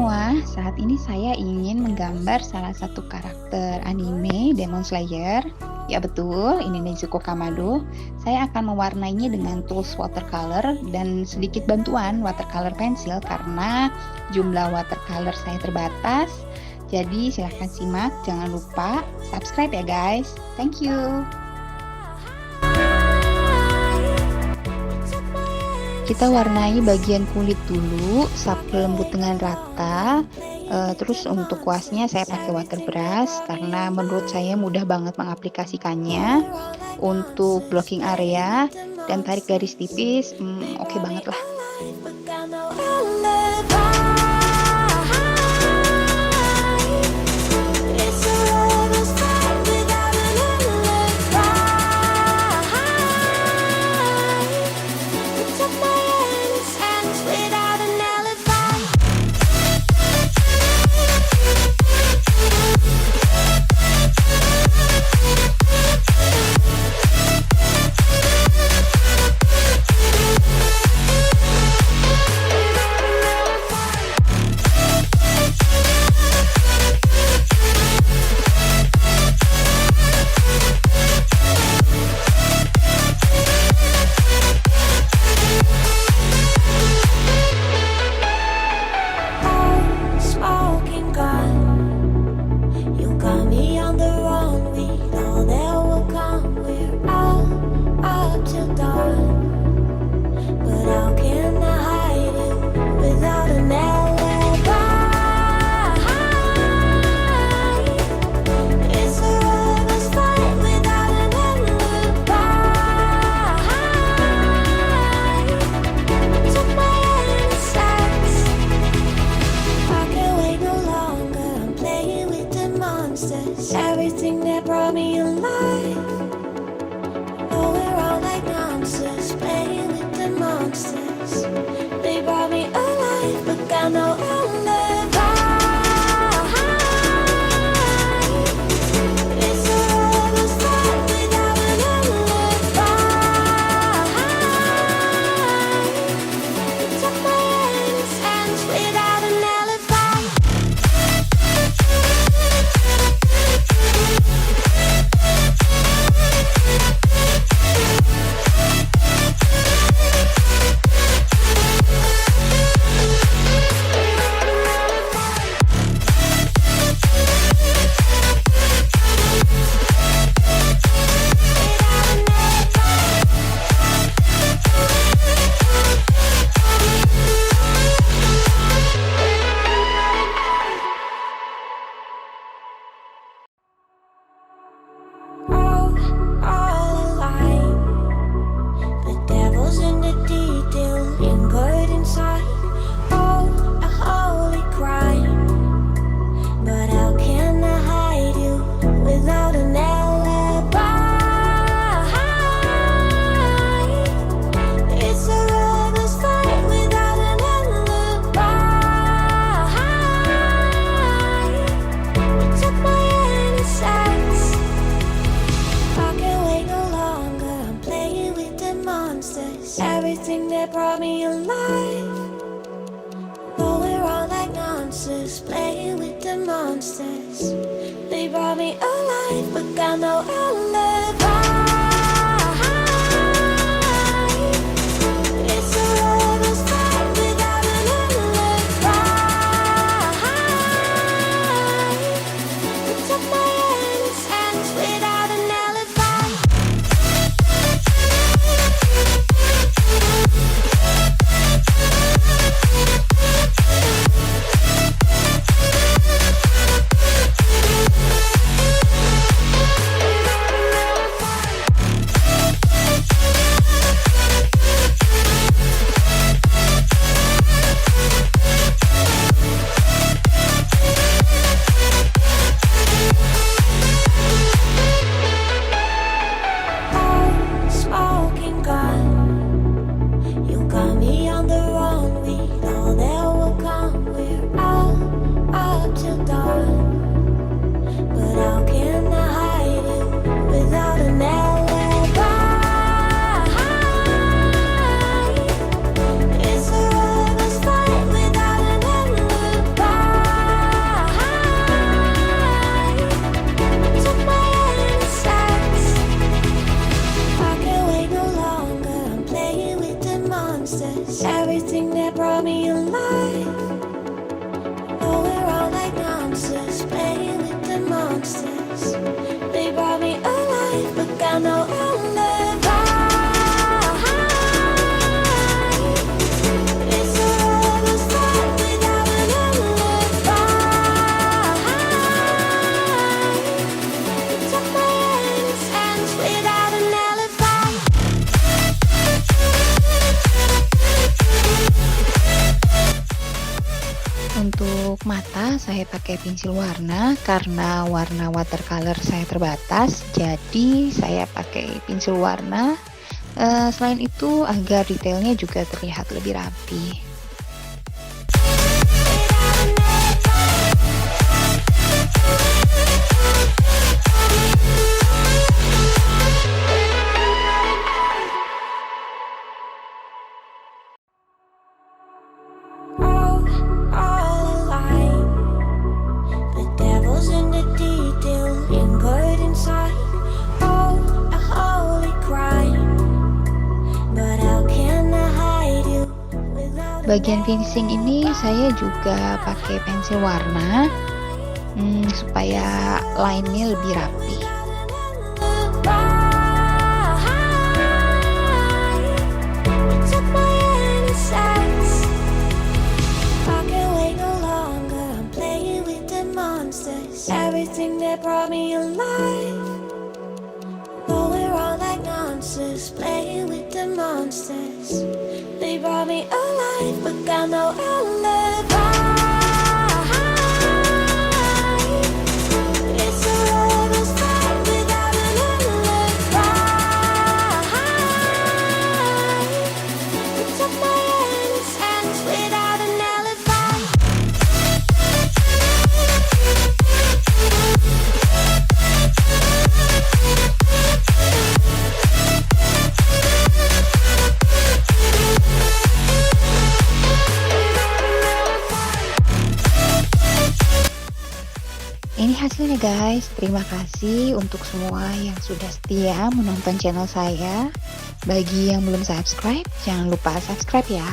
semua, saat ini saya ingin menggambar salah satu karakter anime Demon Slayer. Ya betul, ini Nezuko Kamado. Saya akan mewarnainya dengan tools watercolor dan sedikit bantuan watercolor pensil karena jumlah watercolor saya terbatas. Jadi silahkan simak, jangan lupa subscribe ya guys. Thank you. Kita warnai bagian kulit dulu sampai lembut dengan rata. Terus untuk kuasnya saya pakai water brush karena menurut saya mudah banget mengaplikasikannya. Untuk blocking area dan tarik garis tipis, oke banget lah. Everything that brought me alive. Oh, we're all like monsters, playing with the monsters. They brought me alive, but got no alibi. It's a lover's fight without an alibi. Took my hands without an alibi. Everything that brought me alive. Oh, we're all like monsters, playing with the monsters. They brought me alive, but got no alibi. It's a lover's fight without an alibi. Took my hands without an alibi. saya pakai pensil warna karena warna watercolor saya terbatas, jadi saya pakai pensil warna. Selain itu agar detailnya juga terlihat lebih rapi. All alive. The devil's in the detail, lingered inside. Oh, a holy crime. But how can I hide you without a Bagian finishing ini saya juga pakai pensil warna supaya line-nya lebih rapi. Everything that brought me alive. Going around like monsters, playing with the monsters. They brought me alive, but got no alibi. It's a lover's fight without an alibi. You took my innocence without an alibi. Ini hasilnya guys, terima kasih untuk semua yang sudah setia menonton channel saya. Bagi yang belum subscribe, jangan lupa subscribe ya.